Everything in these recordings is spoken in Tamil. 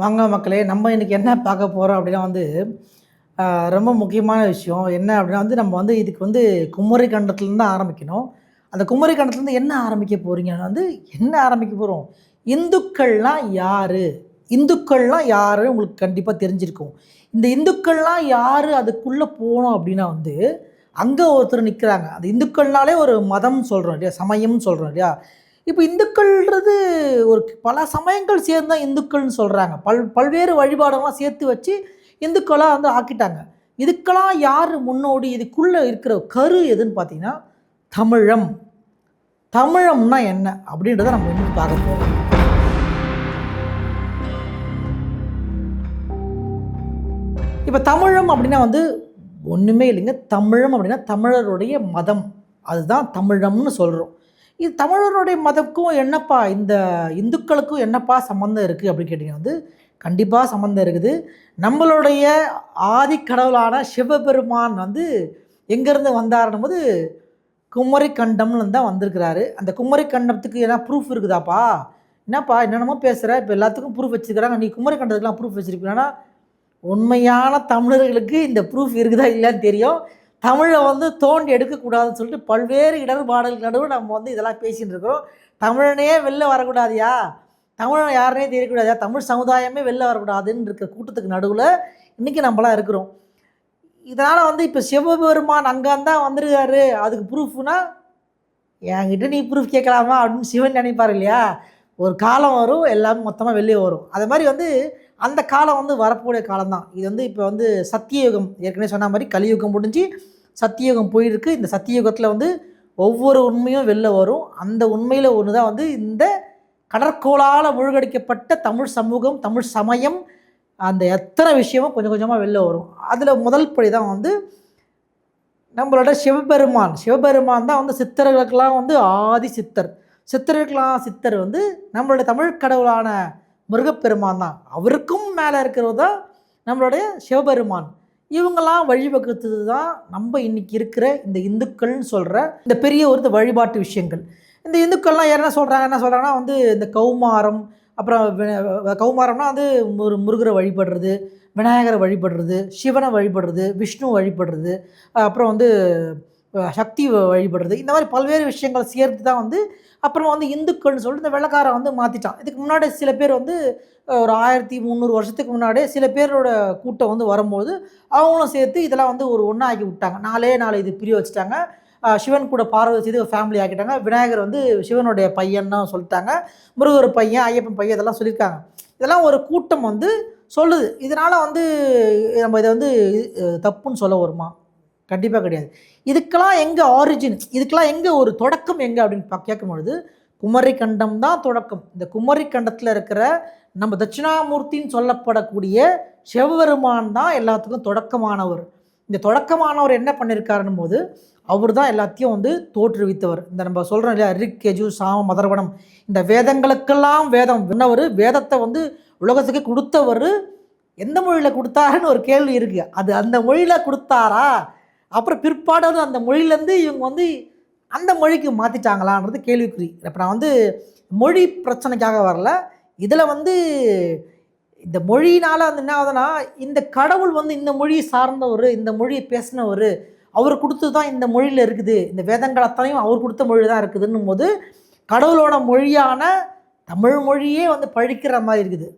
வாங்க மக்களே, நம்ம இன்னைக்கு என்ன பார்க்க போறோம் அப்படின்னா ரொம்ப முக்கியமான விஷயம். என்ன அப்படின்னா நம்ம இதுக்கு குமரி கண்டத்துலேருந்து தான் ஆரம்பிக்கணும். அந்த குமரி கண்டத்துலேருந்து என்ன ஆரம்பிக்க போறீங்கன்னா என்ன ஆரம்பிக்க போறோம்? இந்துக்கள்லாம் யாரு? இந்துக்கள்லாம் யாருன்னு உங்களுக்கு கண்டிப்பா தெரிஞ்சிருக்கும். இந்த இந்துக்கள்லாம் யாரு? அதுக்குள்ள போனோம் அப்படின்னா அங்க ஒருத்தர் நிக்கிறாங்க. அந்த இந்துக்கள்னாலே ஒரு மதம் சொல்றோம் இல்லையா? சமயம்னு சொல்றோம் இல்லையா? இப்ப இந்துக்கள்ன்றது ஒரு பல சமயங்கள் சேர்ந்து தான் இந்துக்கள்னு சொல்றாங்க. பல்வேறு வழிபாடுகள்லாம் சேர்த்து வச்சு இந்துக்களா ஆக்கிட்டாங்க. இதுக்கெல்லாம் யாரு முன்னோடி? இதுக்குள்ள இருக்கிற கரு எதுன்னு பார்த்தீங்கன்னா, தமிழம். தமிழம்னா என்ன? அப்படின்றத நம்ம இன்னைக்கு பார்க்க போறோம். இப்ப தமிழம் அப்படின்னா ஒண்ணுமே இல்லைங்க. தமிழம் அப்படின்னா தமிழருடைய மதம். அதுதான் தமிழம்னு சொல்றோம். இது தமிழருடைய மதக்கும் என்னப்பா இந்த இந்துக்களுக்கும் என்னப்பா சம்மந்தம் இருக்குது அப்படின்னு கேட்டிங்கன்னா கண்டிப்பாக சம்மந்தம் இருக்குது. நம்மளுடைய ஆதி கடவுளான சிவபெருமான் எங்கேருந்து வந்தாருன்னும் போது குமரி கண்டம்னு தான் வந்திருக்கிறாரு. அந்த குமரி கண்டத்துக்கு என்ன ப்ரூஃப் இருக்குதாப்பா? என்னப்பா என்னென்னமோ பேசுகிற, இப்போ எல்லாத்துக்கும் ப்ரூஃப் வச்சுருக்கிறாங்க, நீ குமரி கண்டத்துக்குலாம் ப்ரூஃப் வச்சுருப்பீங்கன்னா, உண்மையான தமிழர்களுக்கு இந்த ப்ரூஃப் இருக்குதா இல்லையான்னு தெரியும். தமிழை தோண்டி எடுக்கக்கூடாதுன்னு சொல்லிட்டு பல்வேறு இடர்பாடுகள் நடுவில் நம்ம இதெல்லாம் பேசிகிட்டு இருக்கிறோம். தமிழனே வெளில வரக்கூடாதுயா, தமிழன் யாருனே தெரியக்கூடாதுயா, தமிழ் சமுதாயமே வெளில வரக்கூடாதுன்னு இருக்க கூட்டத்துக்கு நடுவில் இன்றைக்கி நம்மளாம் இருக்கிறோம். இதனால் இப்போ சிவபெருமான் அங்கேருந்து தான் வந்துருக்காரு, அதுக்கு ப்ரூஃப்னா என்கிட்ட நீ ப்ரூஃப் கேட்கலாமா அப்படின்னு சிவன் நினைப்பார் இல்லையா? ஒரு காலம் வரும், எல்லாமே மொத்தமாக வெளியே வரும். அது மாதிரி அந்த காலம் வரக்கூடிய காலம் தான் இது. இப்போ சத்தியயுகம், ஏற்கனவே சொன்ன மாதிரி கலியுகம் முடிஞ்சு சத்தியயுகம் போயிருக்கு. இந்த சத்தியயுகத்தில் ஒவ்வொரு உண்மையும் வெளில வரும். அந்த உண்மையில் ஒன்று தான் இந்த கடற்கோளால் மூழ்கடிக்கப்பட்ட தமிழ் சமூகம், தமிழ் சமயம், அந்த எத்தனை விஷயமும் கொஞ்சம் கொஞ்சமாக வெளில வரும். அதில் முதல் படி தான் நம்மளோட சிவபெருமான். சிவபெருமான் தான் சித்தர்களுக்கெல்லாம் ஆதி சித்தர். சித்தர்களுக்கெல்லாம் சித்தர் நம்மளுடைய தமிழ் கடவுளான முருகப்பெருமான் தான். அவருக்கும் மேலே இருக்கிறது தான் நம்மளுடைய சிவபெருமான். இவங்கெல்லாம் வழிவகுத்தது தான் நம்ம இன்னைக்கு இருக்கிற இந்த இந்துக்கள்னு சொல்கிற இந்த பெரிய ஒரு வழிபாட்டு விஷயங்கள். இந்த இந்துக்கள்லாம் என்ன சொல்கிறாங்கன்னா இந்த கௌமாரம், அப்புறம் கௌமாரம்னா ஒரு முருகரை வழிபடுறது, விநாயகரை வழிபடுறது, சிவனை வழிபடுறது, விஷ்ணு வழிபடுறது, அப்புறம் சக்தி வழிபடுறது, இந்த மாதிரி பல்வேறு விஷயங்கள் சேர்த்து தான் அப்புறம் இந்துக்கள்னு சொல்லிட்டு இந்த வெள்ளைக்காரன் மாற்றிட்டான். இதுக்கு முன்னாடி சில பேர் ஒரு 1300 வருஷத்துக்கு முன்னாடியே சில பேரோட கூட்டம் வரும்போது அவங்களும் சேர்த்து இதெல்லாம் ஒரு ஒன்றா ஆக்கி விட்டாங்க. நாலு இது பிரிய வச்சுட்டாங்க. சிவன் கூட பார்வதி செய்து ஃபேமிலி ஆக்கிட்டாங்க. விநாயகர் சிவனுடைய பையன்னு சொல்லிட்டாங்க. முருகர் பையன், ஐயப்பன் பையன் இதெல்லாம் சொல்லியிருக்காங்க. இதெல்லாம் ஒரு கூட்டம் சொல்லுது. இதனால் நம்ம இதை தப்புன்னு சொல்ல வருமா? கண்டிப்பாக கிடையாது. இதுக்கெல்லாம் எங்கே ஆரிஜின், இதுக்கெல்லாம் எங்கே ஒரு தொடக்கம் எங்கே அப்படின்னு கேட்கும்பொழுது குமரி கண்டம் தான் தொடக்கம். இந்த குமரி கண்டத்தில் இருக்கிற நம்ம தட்சிணாமூர்த்தின்னு சொல்லப்படக்கூடிய சிவபெருமான் தான் எல்லாத்துக்கும் தொடக்கமானவர். இந்த தொடக்கமானவர் என்ன பண்ணியிருக்காருன்னும் போது அவர் தான் எல்லாத்தையும் தோற்றுவித்தவர். இந்த நம்ம சொல்கிறோம் இல்லையா, ரிக், யஜு, சாம, அதர்வணம், இந்த வேதங்களுக்கெல்லாம் வேதம் விண்ணவர், வேதத்தை உலகத்துக்கு கொடுத்தவர். எந்த மொழியில் கொடுத்தாருன்னு ஒரு கேள்வி இருக்குது. அது அந்த மொழியில் கொடுத்தாரா, அப்புறம் பிற்பாடு அந்த மொழியிலேருந்து இவங்க அந்த மொழிக்கு மாற்றிட்டாங்களான்றது கேள்விக்குறி. இப்போ நான் மொழி பிரச்சனைக்காக வரல. இதில் இந்த மொழியினால் என்ன ஆகுதுன்னா, இந்த கடவுள் இந்த மொழியை சார்ந்தவர், இந்த மொழியை பேசினவர், அவர் கொடுத்தது தான் இந்த மொழியில் இருக்குது, இந்த வேதங்கள் அத்தனையும் அவர் கொடுத்த மொழி தான் இருக்குதுன்னும் போது கடவுளோட மொழியான தமிழ் மொழியே பழிக்கிற மாதிரி இருக்குது.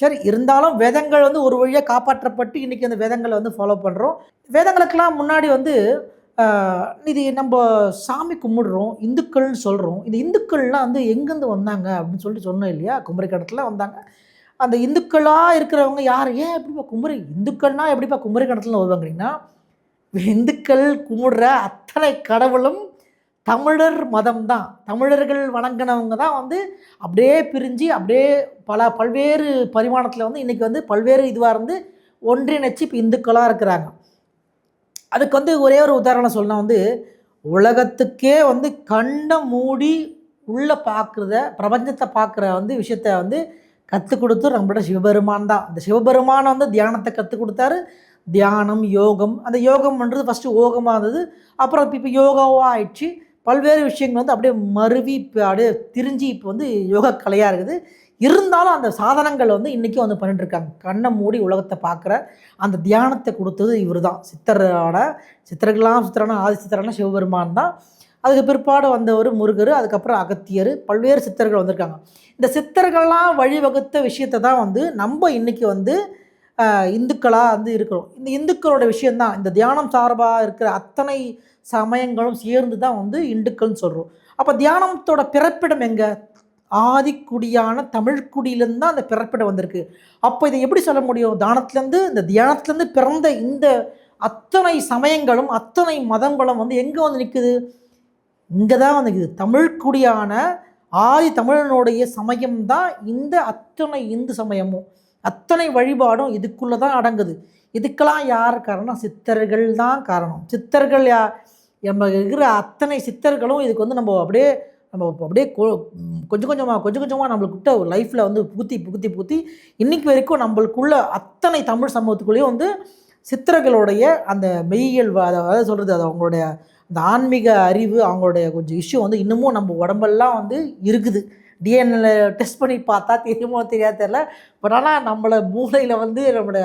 சரி, இருந்தாலும் வேதங்கள் ஒரு வழியாக காப்பாற்றப்பட்டு இன்றைக்கி அந்த வேதங்களை ஃபாலோ பண்ணுறோம். வேதங்களுக்கெல்லாம் முன்னாடி இது நம்ம சாமி கும்பிடுறோம், இந்துக்கள்னு சொல்கிறோம். இந்த இந்துக்கள்லாம் எங்கேருந்து வந்தாங்க அப்படின்னு சொல்லிட்டு சொன்னோம் இல்லையா? குமரி கடத்தில் வந்தாங்க. அந்த இந்துக்களாக இருக்கிறவங்க யார்? ஏன் எப்படிப்பா குமரி இந்துக்கள்னால் எப்படிப்பா குமரி கடத்தில் வருவாங்கிறீங்கன்னா, இந்துக்கள் கும்பிடுற அத்தனை கடவுளும் தமிழர் மதம் தான். தமிழர்கள் வணங்கினவங்க தான் அப்படியே பிரிஞ்சு அப்படியே பல்வேறு பரிமாணத்தில் இன்றைக்கி பல்வேறு இதுவாக ஒன்றிணைச்சு இப்போ இந்துக்களாக இருக்கிறாங்க. அதுக்கு ஒரே ஒரு உதாரணம் சொல்லணும். உலகத்துக்கே கண்ணை மூடி உள்ளே பார்க்குறத, பிரபஞ்சத்தை பார்க்குற விஷயத்த கற்றுக் கொடுத்து நம்மளோட சிவபெருமான் தான். அந்த சிவபெருமான் தியானத்தை கற்றுக் கொடுத்தாரு. தியானம், யோகம், அந்த யோகம்ன்றது ஃபஸ்ட்டு ஓகமாக இருந்தது. அப்புறம் இப்போ யோகாவாக ஆயிடுச்சு. பல்வேறு விஷயங்கள் அப்படியே மருவி இப்போ அப்படியே திரிஞ்சு இப்போ யோகா கலையாக இருக்குது. இருந்தாலும் அந்த சாதனங்கள் வந்து இன்றைக்கும் வந்து பண்ணிட்டுருக்காங்க. கண்ணை மூடி உலகத்தை பார்க்குற அந்த தியானத்தை கொடுத்தது இவர் தான். சித்தர்களாம் ஆதி சித்தரான சிவபெருமான் தான். அதுக்கு பிற்பாடு வந்தவர் முருகர், அதுக்கப்புறம் அகத்தியர், பல்வேறு சித்தர்கள் வந்திருக்காங்க. இந்த சித்தர்கள்லாம் வழிவகுத்த விஷயத்தை தான் வந்து நம்ம இன்றைக்கி வந்து இந்துக்களாக வந்து இருக்கிறோம். இந்த இந்துக்களோட விஷயந்தான் இந்த தியானம் சார்பாக இருக்கிற அத்தனை சமயங்களும் சேர்ந்து தான் வந்து இந்துக்கள்னு சொல்கிறோம். அப்போ தியானத்தோட பிறப்பிடம் எங்கே? ஆதிக்குடியான தமிழ்குடியிலேருந்து தான் அந்த பிறப்பிடம் வந்திருக்கு. அப்போ இதை எப்படி சொல்ல முடியும்? இந்த தியானத்துலேருந்து பிறந்த இந்த அத்தனை சமயங்களும் அத்தனை மதங்களும் வந்து எங்கே வந்து நிற்குது? இங்கே தான் வந்து நிற்குது. தமிழ்குடியான ஆதி தமிழனுடைய சமயம் தான் இந்த அத்தனை இந்து சமயமும் அத்தனை வழிபாடும் இதுக்குள்ளே தான் அடங்குது. இதுக்கெல்லாம் யார் காரணம்? சித்தர்கள் தான் காரணம். சித்தர்கள் நம்ம இருக்கிற அத்தனை சித்தர்களும் இதுக்கு வந்து நம்ம அப்படியே கொஞ்சம் கொஞ்சமாக நம்மளுக்கிட்ட லைஃப்பில் வந்து புகுத்தி இன்றைக்கி வரைக்கும் நம்மளுக்குள்ள அத்தனை தமிழ் சமூகத்துக்குள்ளேயும் வந்து சித்தர்களுடைய அந்த மெய்யியல், அதாவது சொல்கிறது, அது அவங்களுடைய அந்த ஆன்மீக அறிவு, அவங்களுடைய கொஞ்சம் இஷ்யூ வந்து இன்னமும் நம்ம உடம்பெல்லாம் வந்து இருக்குது. டிஎன்ஏ டெஸ்ட் பண்ணி பார்த்தா தெரியுமோ தெரியாது தெரியல. பட் ஆனால் நம்மளை மூளையில் வந்து நம்மளுடைய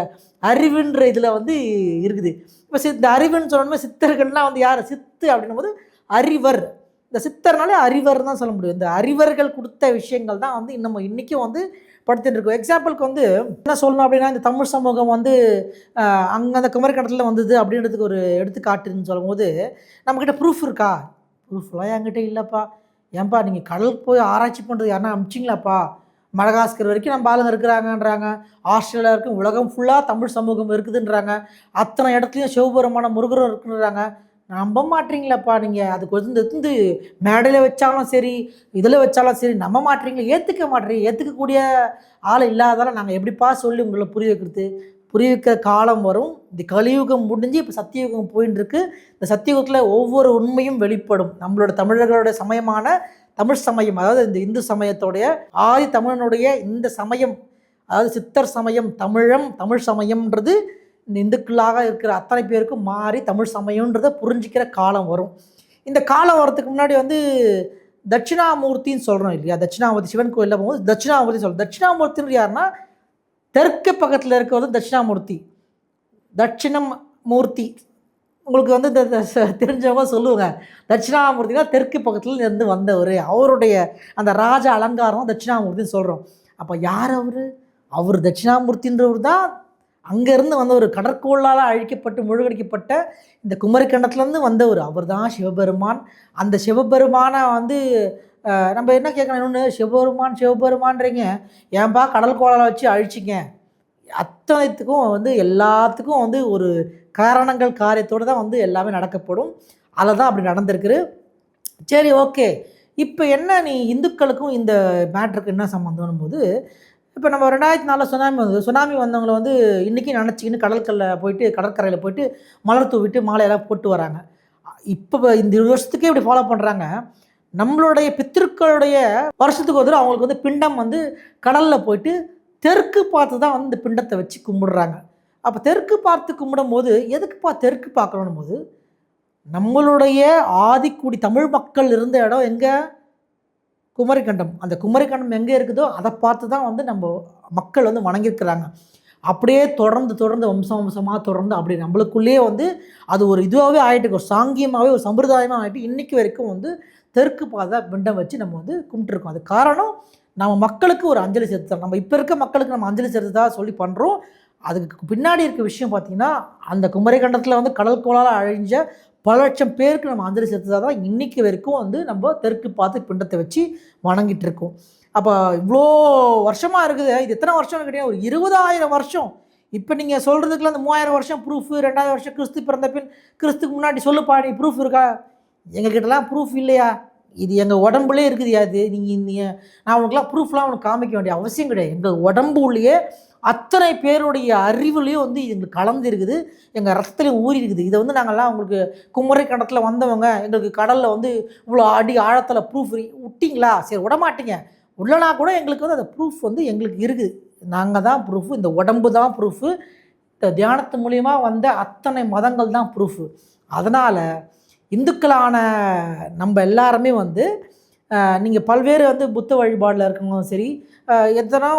அறிவுன்ற இதில் வந்து இருக்குது. இப்போ இந்த அறிவுன்னு சொன்னோமே சித்தர்கள்லாம் வந்து யார்? சித்து அப்படின்னும் போது அறிவர். இந்த சித்தர்னாலே அறிவர் தான் சொல்ல முடியும். இந்த அறிவர்கள் கொடுத்த விஷயங்கள் தான் வந்து நம்ம இன்றைக்கும் வந்து படுத்துட்டு இருக்கோம். எக்ஸாம்பிளுக்கு வந்து என்ன சொல்லணும் அப்படின்னா, இந்த தமிழ் சமூகம் வந்து அங்கே அந்த குமரிக்கண்டத்தில் வந்தது அப்படின்றதுக்கு ஒரு எடுத்துக்காட்டுன்னு சொல்லும்போது, நம்மக்கிட்ட ப்ரூஃப் இருக்கா? ப்ரூஃப்லாம் என்கிட்ட இல்லைப்பா. ஏன்பா நீங்கள் கடலுக்கு போய் ஆராய்ச்சி பண்ணுறது யாருன்னா அமிச்சிங்களாப்பா? மடகாஸ்கர் வரைக்கும் நம்ம ஆளுங்க இருக்கிறாங்கன்றாங்க. ஆஸ்திரேலியா வரைக்கும் உலகம் ஃபுல்லாக தமிழ் சமூகம் இருக்குதுன்றாங்க. அத்தனை இடத்துலையும் சிவபெருமான முருகரும் இருக்குன்றாங்க. நம்ப மாட்டீங்களாப்பா நீங்கள்? அதுக்கு வந்து மேடையில் வச்சாலும் சரி, இதில் வச்சாலும் சரி நம்ப மாட்டீங்களா? ஏற்றுக்க மாட்டீங்க. ஏற்றுக்கக்கூடிய ஆள் இல்லாதால நாங்கள் எப்படிப்பா சொல்லி உங்களை புரிய வைக்கிற காலம் வரும். இந்த கலியுகம் முடிஞ்சு இப்போ சத்தியுகம் போயின்னு இருக்கு. இந்த சத்தியுகத்தில் ஒவ்வொரு உண்மையும் வெளிப்படும். நம்மளோட தமிழர்களுடைய சமயமான தமிழ் சமயம், அதாவது இந்த இந்து சமயத்தோடைய ஆதி தமிழனுடைய இந்த சமயம், அதாவது சித்தர் சமயம், தமிழ் சமயம்ன்றது இந்த இந்துக்களாக இருக்கிற அத்தனை பேருக்கும் மாறி தமிழ் சமயன்றதை புரிஞ்சிக்கிற காலம் வரும். இந்த காலம் வரத்துக்கு முன்னாடி வந்து தட்சிணாமூர்த்தின்னு சொல்கிறோம் இல்லையா? தட்சிணாமூர்த்தி சிவன் கோயிலில் போகும்போது தட்சிணாமூர்த்தி சொல்கிறோம். தட்சிணாமூர்த்தின்னு யாருன்னா தெற்கு பக்கத்தில் இருக்கிறது தட்சிணாமூர்த்தி. தட்சிணமூர்த்தி உங்களுக்கு வந்து தெரிஞ்சவங்க சொல்லுவாங்க. தட்சிணாமூர்த்தினா தெற்கு பக்கத்தில் இருந்து வந்தவர். அவருடைய அந்த ராஜ அலங்காரம் தட்சிணாமூர்த்தின்னு சொல்கிறோம். அப்போ யார் அவர் தட்சிணாமூர்த்தின்றவர் தான் அங்கேருந்து வந்தவர். கடற்கோளால் அழிக்கப்பட்டு முழுகடிக்கப்பட்ட இந்த குமரிக்கண்டத்துலேருந்து வந்தவர். அவர் தான் சிவபெருமான். அந்த சிவபெருமானை வந்து நம்ம என்ன கேட்கணும்? இன்னொன்று, சிவபெருமான்றீங்க, ஏன்பா கடல் கோளால் வச்சு அழிச்சிங்க? அத்தனைத்துக்கும் வந்து எல்லாத்துக்கும் வந்து ஒரு காரணங்கள் காரியத்தோடு தான் வந்து எல்லாமே நடக்கப்படும். அதில் தான் அப்படி நடந்திருக்குது. சரி, ஓகே. இப்போ என்ன, நீ இந்துக்களுக்கும் இந்த மேட்ருக்கு என்ன சம்மந்தம் போது, இப்போ நம்ம 2004 சுனாமி வந்தவங்களை வந்து இன்றைக்கி நினச்சிக்கின்னு கடற்கரையில் போயிட்டு மலர் தூவிட்டு மாலையெல்லாம் போட்டு வராங்க. இப்போ இந்த வருஷத்துக்கே இப்படி ஃபாலோ பண்ணுறாங்க. நம்மளுடைய பித்திருக்களுடைய வருஷத்துக்கு ஒரு அவங்களுக்கு வந்து பிண்டம் வந்து கடலில் போயிட்டு தெற்கு பார்த்து தான் வந்து இந்த பிண்டத்தை வச்சு கும்பிடுறாங்க. அப்போ தெற்கு பார்த்து கும்பிடும் போது எதுக்குப்பா தெற்கு பார்க்கணும் போது, நம்மளுடைய ஆதிக்குடி தமிழ் மக்கள் இருந்த இடம் எங்கே? குமரிக்கண்டம். அந்த குமரிக்கண்டம் எங்கே இருக்குதோ அதை பார்த்து தான் வந்து நம்ம மக்கள் வந்து வணங்கியிருக்கிறாங்க. அப்படியே தொடர்ந்து வம்சமாக தொடர்ந்து அப்படி நம்மளுக்குள்ளேயே வந்து அது ஒரு இதுவாகவே ஆகிட்டு, ஒரு சாங்கியமாகவே ஒரு சம்பிரதாயமாக ஆகிட்டு இன்றைக்கி வரைக்கும் வந்து தெற்கு பார்த்து பிண்டம் வச்சு நம்ம வந்து கும்பிட்டுருக்கோம். அது காரணம் நம்ம மக்களுக்கு ஒரு அஞ்சலி செலுத்துறோம். நம்ம இப்போ இருக்க மக்களுக்கு நம்ம அஞ்சலி செலுத்ததா சொல்லி பண்ணுறோம். அதுக்கு பின்னாடி இருக்க விஷயம் பார்த்திங்கன்னா, அந்த குமரிக்கண்டத்தில் வந்து கடல் கோளால் அழிஞ்ச பல லட்சம் பேருக்கு நம்ம அஞ்சலி செலுத்ததாக தான் இன்றைக்கி வரைக்கும் வந்து நம்ம தெற்கு பார்த்து பிண்டத்தை வச்சு வணங்கிட்டு இருக்கோம். அப்போ இவ்வளோ வருஷமாக இருக்குது. இது எத்தனை வருஷம்னு கேட்டீங்கன்னா ஒரு 20,000 வருஷம். இப்போ நீங்கள் சொல்கிறதுக்குள்ள அந்த 3000 வருஷம் ப்ரூஃபு, 2000 வருஷம் கிறிஸ்து பிறந்த பின், கிறிஸ்துக்கு முன்னாடி சொல்லுப்பா நீ ப்ரூஃப் இருக்கா? எங்ககிட்டலாம் ப்ரூஃப் இல்லையா? இது எங்கள் உடம்புலே இருக்குதுயா? இது நீங்கள் நான் உனக்குலாம் ப்ரூஃப்லாம் உனக்கு காமிக்க வேண்டிய அவசியம் கிடையாது. எங்கள் உடம்பு உள்ளேயே அத்தனை பேருடைய அறிவுலேயும் வந்து எங்களுக்கு கலந்து இருக்குது, எங்கள் ரத்தத்துலேயும் ஊறி இருக்குது. இதை வந்து நாங்கள்லாம் உங்களுக்கு குமரிக்கண்டத்தில் வந்தவங்க, எங்களுக்கு கடலில் வந்து இவ்வளோ அடி ஆழத்தில் ப்ரூஃப் விட்டிங்களா? சரி, விடமாட்டிங்க. உள்ளனா கூட எங்களுக்கு வந்து அந்த ப்ரூஃப் வந்து எங்களுக்கு இருக்குது. நாங்கள் தான் ப்ரூஃபு, இந்த உடம்பு தான் ப்ரூஃபு, இந்த தியானத்து மூலிமா வந்த அத்தனை மதங்கள் தான் ப்ரூஃபு. அதனால் இந்துக்களான நம்ம எல்லாருமே வந்து நீங்கள் பல்வேறு வந்து புத்த வழிபாடில் இருக்கவங்களும் சரி, எத்தனா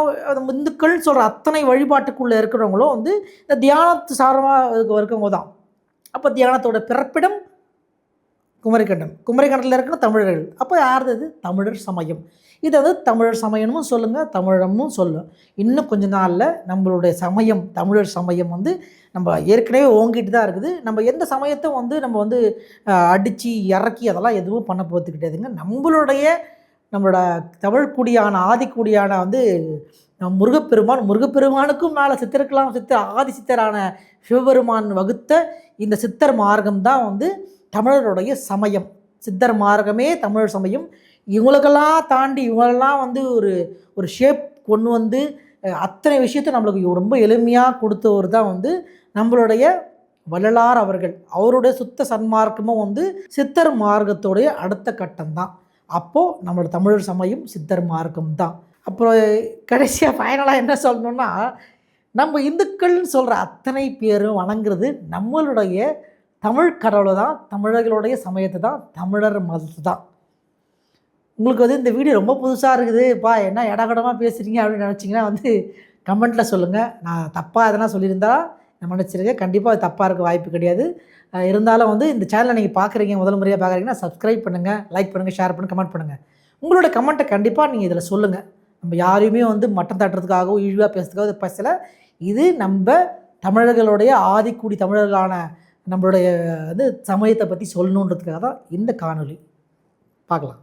இந்துக்கள் சொல்கிற அத்தனை வழிபாட்டுக்குள்ளே இருக்கிறவங்களும் வந்து இந்த தியானத்து சாரமாக இருக்கவங்க தான். அப்போ தியானத்தோட பிறப்பிடம் குமரிக்கண்டம். குமரிக்கண்டத்தில் இருக்கிற தமிழர்கள். அப்போ யாருது இது? தமிழர் சமயம். இதை வந்து தமிழர் சமயமும் சொல்லுங்கள், தமிழமும் சொல்லும். இன்னும் கொஞ்ச நாளில் நம்மளுடைய சமயம், தமிழர் சமயம் வந்து நம்ம ஏற்கனவே ஓங்கிட்டு தான் இருக்குது. நம்ம எந்த சமயத்தை வந்து நம்ம வந்து அடித்து இறக்கி அதெல்லாம் எதுவும் பண்ண போகிறது கிடையாதுங்க. நம்மளோட தமிழ்குடியான ஆதிக்குடியான வந்து முருகப்பெருமானுக்கும் மேலே ஆதி சித்தரான சிவபெருமான் வகுத்த இந்த சித்தர் மார்க்கம் தான் வந்து தமிழருடைய சமயம். சித்தர் மார்க்கமே தமிழர் சமயம். இவங்களுக்கெல்லாம் தாண்டி இவங்களெல்லாம் வந்து ஒரு ஷேப் கொண்டு வந்து அத்தனை விஷயத்தை நம்மளுக்கு ரொம்ப எளிமையாக கொடுத்தவர் தான் வந்து நம்மளுடைய வள்ளலார் அவர்கள். அவருடைய சுத்த சன்மார்க்கமும் வந்து சித்தர் மார்க்கத்துடைய அடுத்த கட்டம் தான். அப்போது நம்மளோட தமிழர் சமயம் சித்தர் மார்க்கம் தான். அப்புறம் கடைசியாக ஃபைனலாக என்ன சொல்லணுன்னா, நம்ம இந்துக்கள்னு சொல்கிற அத்தனை பேரும் வணங்குறது நம்மளுடைய தமிழ் கடவுளை தான், தமிழர்களுடைய சமயத்தை தான், தமிழர் மதத்தை தான். உங்களுக்கு வந்து இந்த வீடியோ ரொம்ப புதுசாக இருக்குதுப்பா, என்ன இடகடமாக பேசுகிறீங்க அப்படின்னு நினச்சிங்கன்னா வந்து கமெண்ட்டில் சொல்லுங்கள். நான் தப்பாக எதனா சொல்லியிருந்தா நான் மன்னிச்சிருக்கேன். கண்டிப்பாக அது தப்பாக இருக்க வாய்ப்பு கிடையாது. இருந்தாலும் வந்து இந்த சேனலை நீங்கள் பார்க்குறீங்க, முதல் முறையாக பார்க்குறீங்கன்னா சப்ஸ்கிரைப் பண்ணுங்கள், லைக் பண்ணுங்கள், ஷேர் பண்ணுங்கள், கமெண்ட் பண்ணுங்கள். உங்களோட கமெண்ட்டை கண்டிப்பாக நீங்கள் இதில் சொல்லுங்கள். நம்ம யாரையுமே வந்து மட்டம் தட்டுறதுக்காகவோ இழிவாக பேசுறதுக்காக பேசலை. இது நம்ம தமிழர்களுடைய ஆதிக்குடி தமிழர்களான நம்மளுடைய வந்து சமயத்தை பற்றி சொல்லணுன்றதுக்காக தான் இந்த காணொளி. பார்க்கலாம்.